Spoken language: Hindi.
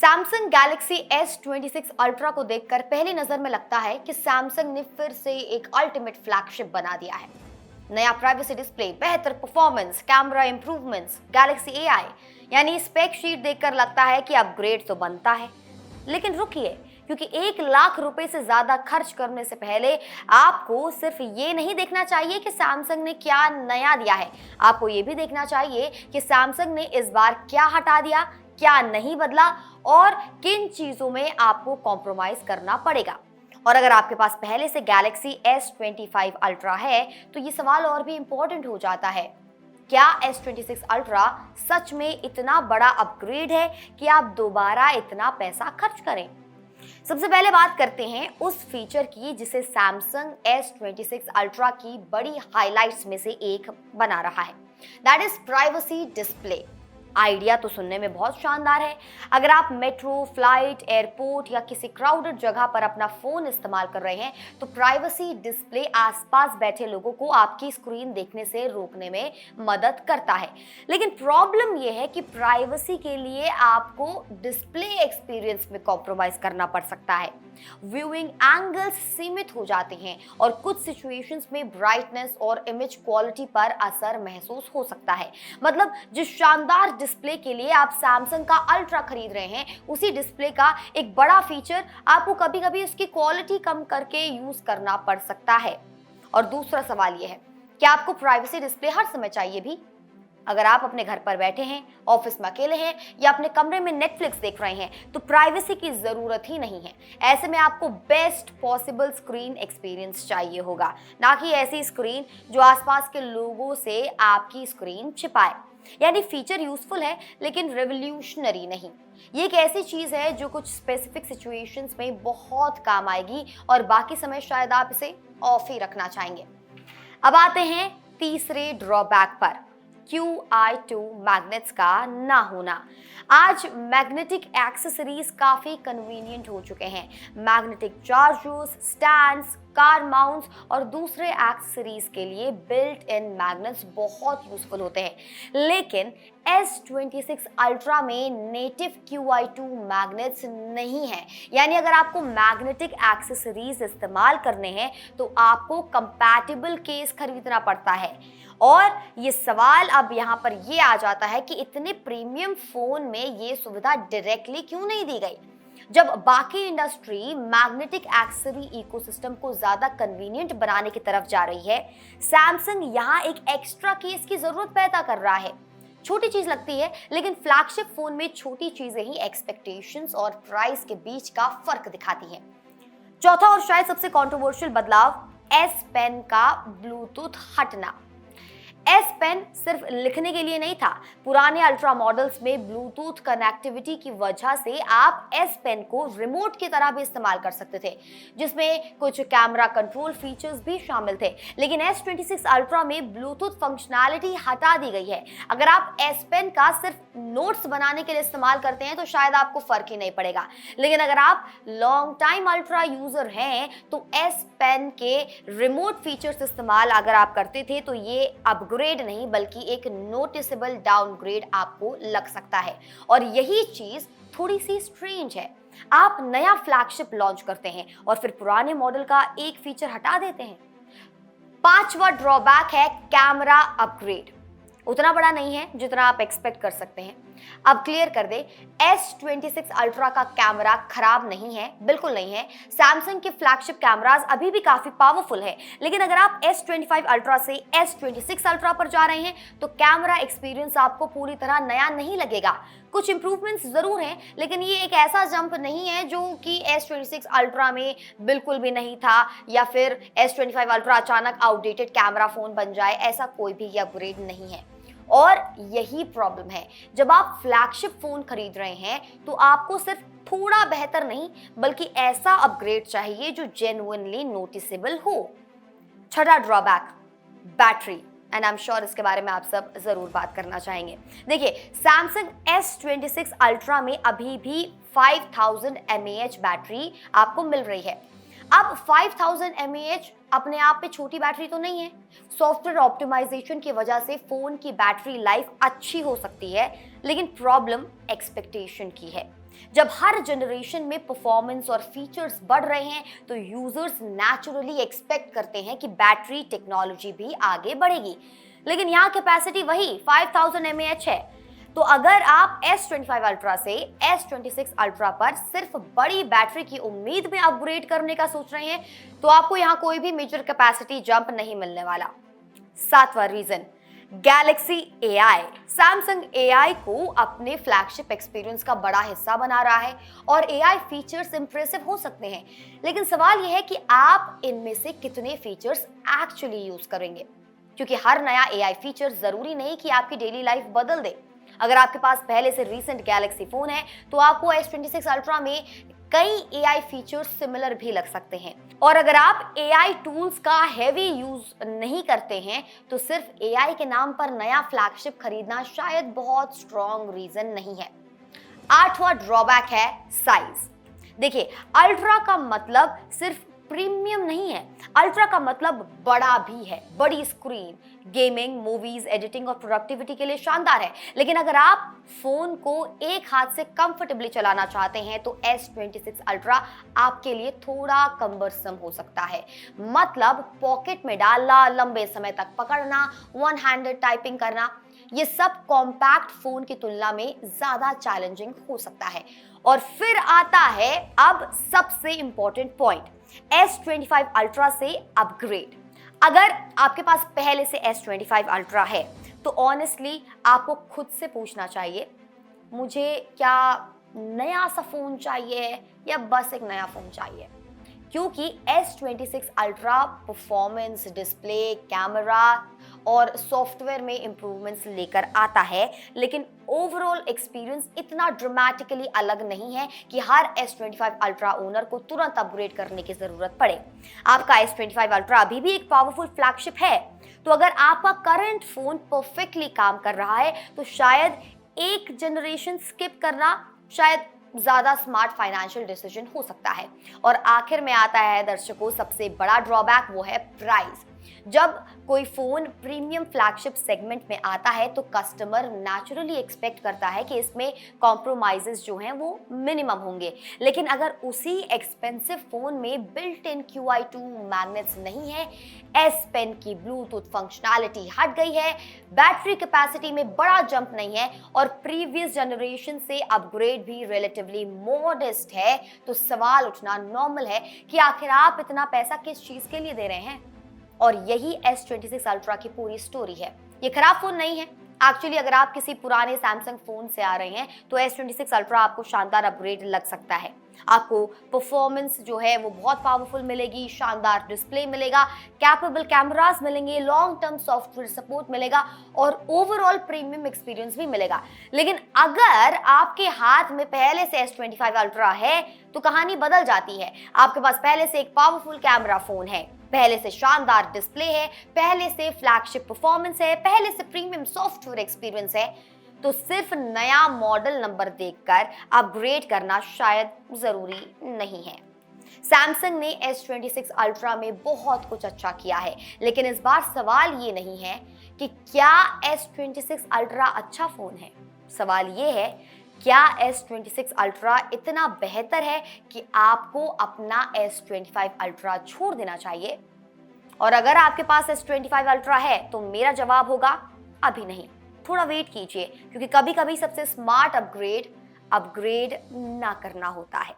सैमसंग गैलेक्सी S26 अल्ट्रा को देखकर पहली नजर में लगता है कि सैमसंग ने फिर से एक अल्टीमेट फ्लैगशिप बना दिया है। नया प्राइवेसी डिस्प्ले, बेहतर performance, camera improvements, Galaxy AI, यानी स्पेक शीट देखकर लगता है कि अपग्रेड तो बनता है। लेकिन रुकिए, क्योंकि 1 लाख रुपए से ज्यादा खर्च करने से पहले आपको सिर्फ ये नहीं देखना चाहिए कि सैमसंग ने क्या नया दिया है, आपको ये भी देखना चाहिए कि सैमसंग ने इस बार क्या हटा दिया, क्या नहीं बदला और किन चीजों में आपको कॉम्प्रोमाइज करना पड़ेगा। और अगर आपके पास पहले से गैलेक्सी S25 अल्ट्रा है तो ये सवाल और भी इंपॉर्टेंट हो जाता है। क्या S26 अल्ट्रा सच में इतना बड़ा अपग्रेड है कि आप दोबारा इतना पैसा खर्च करें? सबसे पहले बात करते हैं उस फीचर की जिसे सैमसंग S26 अल्ट्रा की बड़ी हाइलाइट्स में से एक बना रहा है। That is privacy display. Idea तो सुनने में बहुत शानदार है। अगर आप मेट्रो, फ्लाइट, एयरपोर्ट या किसी क्राउडेड जगह पर अपना फोन इस्तेमाल कर रहे हैं तो प्राइवेसी डिस्प्ले आसपास बैठे लोगों को आपकी स्क्रीन देखने से रोकने में मदद करता है। लेकिन प्रॉब्लम यह है कि प्राइवेसी के लिए आपको डिस्प्ले एक्सपीरियंस में कॉम्प्रोमाइज करना पड़ सकता है। व्यूइंग एंगल्स सीमित हो जाते हैं और कुछ सिचुएशंस में ब्राइटनेस और इमेज क्वालिटी पर असर महसूस हो सकता है। मतलब जिस शानदार डिस्प्ले के लिए आप सैमसंग का अल्ट्रा खरीद रहे हैं, उसी डिस्प्ले का एक बड़ा फीचर आपको कभी-कभी उसकी क्वालिटी कम करके यूज करना पड़ सकता है। और दूसरा सवाल यह है कि आपको प्राइवेसी डिस्प्ले हर समय चाहिए भी? अगर आप अपने घर पर बैठे हैं, ऑफिस में अकेले हैं या अपने कमरे में नेटफ्लिक्स देख रहे हैं तो प्राइवेसी की जरूरत ही नहीं है। ऐसे में आपको बेस्ट पॉसिबल स्क्रीन एक्सपीरियंस चाहिए होगा, ना कि ऐसी स्क्रीन जो आसपास के लोगों से आपकी स्क्रीन छिपाए। यानी फीचर यूजफुल है लेकिन रेवोल्यूशनरी नहीं। ये एक ऐसी चीज है जो कुछ स्पेसिफिक सिचुएशंस में बहुत काम आएगी और बाकी समय शायद आप इसे ऑफ ही रखना चाहेंगे। अब आते हैं तीसरे ड्रॉबैक पर, QI2 मैग्नेट्स का ना होना। आज मैग्नेटिक एक्सेसरीज काफी कन्वीनियंट हो चुके हैं। Magnetic chargers, stands, car mounts और दूसरे एक्सेसरीज के लिए बिल्ट इन मैग्नेट्स बहुत यूजफुल होते हैं। लेकिन S26 अल्ट्रा में नेटिव QI2 मैग्नेट्स नहीं है। यानी अगर आपको मैग्नेटिक एक्सेसरीज इस्तेमाल करने हैं तो आपको कंपैटिबल केस खरीदना पड़ता है। और ये सवाल अब यहाँ पर ये आ जाता है कि इतने प्रीमियम फोन में ये सुविधा डायरेक्टली क्यों नहीं दी गई? जब बाकी इंडस्ट्री मैग्नेटिक एक्सेसरी इकोसिस्टम को ज्यादा कन्वीनियंट बनाने की तरफ जा रही है, सैमसंग यहाँ एक एक्स्ट्रा केस की जरूरत पैदा कर रहा है। छोटी चीज लगती है लेकिन फ्लैगशिप फोन में छोटी चीजें ही एक्सपेक्टेशंस और प्राइस के बीच का फर्क दिखाती हैं। चौथा और शायद सबसे कंट्रोवर्शियल बदलाव, S पेन का ब्लूटूथ हटना। S पेन सिर्फ लिखने के लिए नहीं था। पुराने अल्ट्रा मॉडल्स में ब्लूटूथ कनेक्टिविटी की वजह से आप S पेन को रिमोट की तरह भी इस्तेमाल कर सकते थे, जिसमें कुछ कैमरा कंट्रोल फीचर्स भी शामिल थे। लेकिन S26 अल्ट्रा में ब्लूटूथ फंक्शनैलिटी हटा दी गई है। अगर आप S पेन का सिर्फ नोट्स बनाने के लिए इस्तेमाल करते हैं तो शायद आपको फर्क ही नहीं पड़ेगा। लेकिन अगर आप लॉन्ग टाइम अल्ट्रा यूजर हैं तो S पेन के रिमोट फीचर्स इस्तेमाल अगर आप करते थे तो ये अपग्रेड नहीं बल्कि एक नोटिसेबल डाउनग्रेड आपको लग सकता है। और यही चीज थोड़ी सी स्ट्रेंज है। आप नया फ्लैगशिप लॉन्च करते हैं और फिर पुराने मॉडल का एक फीचर हटा देते हैं। पांचवा ड्रॉबैक है कैमरा अपग्रेड। उतना बड़ा नहीं है जितना आप एक्सपेक्ट कर सकते हैं। अब क्लियर कर दे, S26 अल्ट्रा का कैमरा खराब नहीं है, बिल्कुल नहीं है। सैमसंग के फ्लैगशिप कैमरास अभी भी काफी पावरफुल है। लेकिन अगर आप S25 अल्ट्रा से S26 अल्ट्रा पर जा रहे हैं तो कैमरा एक्सपीरियंस आपको पूरी तरह नया नहीं लगेगा। कुछ इंप्रूवमेंट्स जरूर हैं लेकिन ये एक ऐसा जंप नहीं है जो कि S26 अल्ट्रा में बिल्कुल भी नहीं था या फिर S25 अल्ट्रा अचानक आउटडेटेड कैमरा फोन बन जाए, ऐसा कोई भी अपग्रेड नहीं है। और यही प्रॉब्लम है, जब आप फ्लैगशिप फोन खरीद रहे हैं तो आपको सिर्फ थोड़ा बेहतर नहीं बल्कि ऐसा अपग्रेड चाहिए जो जेन्युइनली नोटिसेबल हो। छठा drawback, battery. And I am sure इसके बारे में आप सब जरूर बात करना चाहेंगे। देखिए, सैमसंग S26 अल्ट्रा में अभी भी 5000 mAh बैटरी आपको मिल रही है। अब 5000 mAh अपने आप पे छोटी बैटरी तो नहीं है। सॉफ्टवेयर ऑप्टिमाइजेशन की वजह से फोन की बैटरी लाइफ अच्छी हो सकती है, लेकिन प्रॉब्लम एक्सपेक्टेशन की है। जब हर जनरेशन में परफॉर्मेंस और फीचर्स बढ़ रहे हैं तो यूजर्स नेचुरली एक्सपेक्ट करते हैं कि बैटरी टेक्नोलॉजी भी आगे बढ़ेगी, लेकिन यहाँ कैपेसिटी वही 5000 mAh है। तो अगर आप S25 Ultra से S26 Ultra पर सिर्फ बड़ी बैटरी की उम्मीद में अपग्रेड करने का सोच रहे हैं तो आपको यहाँ कोई भी मेजर कैपेसिटी जंप नहीं मिलने वाला। सातवां reason, Galaxy AI। Samsung AI को अपने फ्लैगशिप एक्सपीरियंस का बड़ा हिस्सा बना रहा है और AI फीचर्स इंप्रेसिव हो सकते हैं, लेकिन सवाल यह है कि आप इनमें से कितने फीचर्स एक्चुअली यूज करेंगे, क्योंकि हर नया AI फीचर जरूरी नहीं कि आपकी डेली लाइफ बदल दे। अगर आपके पास पहले से रीसेंट गैलेक्सी फोन है तो आपको S26 Ultra में कई AI फीचर्स सिमिलर भी लग सकते हैं, और अगर आप AI टूल्स का हैवी यूज नहीं करते हैं तो सिर्फ AI के नाम पर नया फ्लैगशिप खरीदना शायद बहुत स्ट्रॉन्ग रीजन नहीं है। आठवां ड्रॉबैक है साइज। देखिए, अल्ट्रा का मतलब सिर्फ प्रीमियम नहीं है, अल्ट्रा का मतलब बड़ा भी है। बड़ी स्क्रीन गेमिंग, मूवीज, एडिटिंग और प्रोडक्टिविटी के लिए शानदार है, लेकिन अगर आप फोन को एक हाथ से कंफर्टेबली चलाना चाहते हैं तो S26 Ultra आपके लिए थोड़ा कम्बरसम हो सकता है। मतलब पॉकेट में डालना, लंबे समय तक पकड़ना, वन हैंडेड टाइपिंग करना, ये सब कॉम्पैक्ट फोन की तुलना में ज्यादा चैलेंजिंग हो सकता है। और फिर आता है अब सबसे इंपॉर्टेंट पॉइंट, S25 Ultra से अपग्रेड। अगर आपके पास पहले से S25 Ultra है तो ऑनेस्टली आपको खुद से पूछना चाहिए, मुझे क्या नया सा फोन चाहिए या बस एक नया फोन चाहिए? क्योंकि S26 Ultra performance, display, camera और सॉफ्टवेयर में इंप्रूवमेंट्स लेकर आता है, लेकिन ओवरऑल एक्सपीरियंस इतना ड्रामेटिकली अलग नहीं है कि हर S25 Ultra ओनर को तुरंत अपग्रेड करने की जरूरत पड़े। आपका S25 Ultra अभी भी एक पावरफुल फ्लैगशिप है, तो अगर आपका करंट फोन परफेक्टली काम कर रहा है तो शायद एक जनरेशन स्किप करना शायद ज्यादा स्मार्ट फाइनेंशियल डिसीजन हो सकता है। और आखिर में आता है दर्शकों सबसे बड़ा ड्रॉबैक, वो है प्राइस। जब कोई फोन प्रीमियम फ्लैगशिप सेगमेंट में आता है तो कस्टमर नेचुरली एक्सपेक्ट करता है कि इसमें कॉम्प्रोमाइजेस जो हैं वो मिनिमम होंगे, लेकिन अगर उसी एक्सपेंसिव फोन में बिल्ट इन QI2 मैग्नेट्स नहीं है, S पेन की ब्लूटूथ फंक्शनैलिटी हट गई है, बैटरी कैपेसिटी में बड़ा जंप नहीं है और प्रीवियस जनरेशन से अपग्रेड भी रिलेटिवली मॉडेस्ट है, तो सवाल उठना नॉर्मल है कि आखिर आप इतना पैसा किस चीज के लिए दे रहे हैं। और यही S26 Ultra की पूरी स्टोरी है। ये खराब फोन नहीं है। एक्चुअली अगर आप किसी पुराने सैमसंग फोन से आ रहे हैं तो S26 Ultra आपको शानदार अपग्रेड लग सकता है। आपको परफॉर्मेंस जो है वो बहुत पावरफुल मिलेगी, शानदार डिस्प्ले मिलेगा, कैपेबल कैमरास मिलेंगे, लॉन्ग टर्म सॉफ्टवेयर सपोर्ट मिलेगा और ओवरऑल प्रीमियम एक्सपीरियंस भी मिलेगा। लेकिन अगर आपके हाथ में पहले से S25 Ultra है तो कहानी बदल जाती है। आपके पास पहले से एक पावरफुल कैमरा फोन है, पहले से शानदार डिस्प्ले है, पहले से फ्लैगशिप परफॉर्मेंस है, पहले से प्रीमियम सॉफ्टवेयर एक्सपीरियंस है, तो सिर्फ नया मॉडल नंबर देखकर अपग्रेड करना शायद जरूरी नहीं है। सैमसंग ने S26 Ultra में बहुत कुछ अच्छा किया है, लेकिन इस बार सवाल ये नहीं है कि क्या S26 Ultra अच्छा फोन है। सवाल ये है, क्या S26 Ultra इतना बेहतर है कि आपको अपना S25 Ultra छोड़ देना चाहिए? और अगर आपके पास S25 Ultra है तो मेरा जवाब होगा अभी नहीं, थोड़ा वेट कीजिए, क्योंकि कभी कभी सबसे स्मार्ट अपग्रेड ना करना होता है।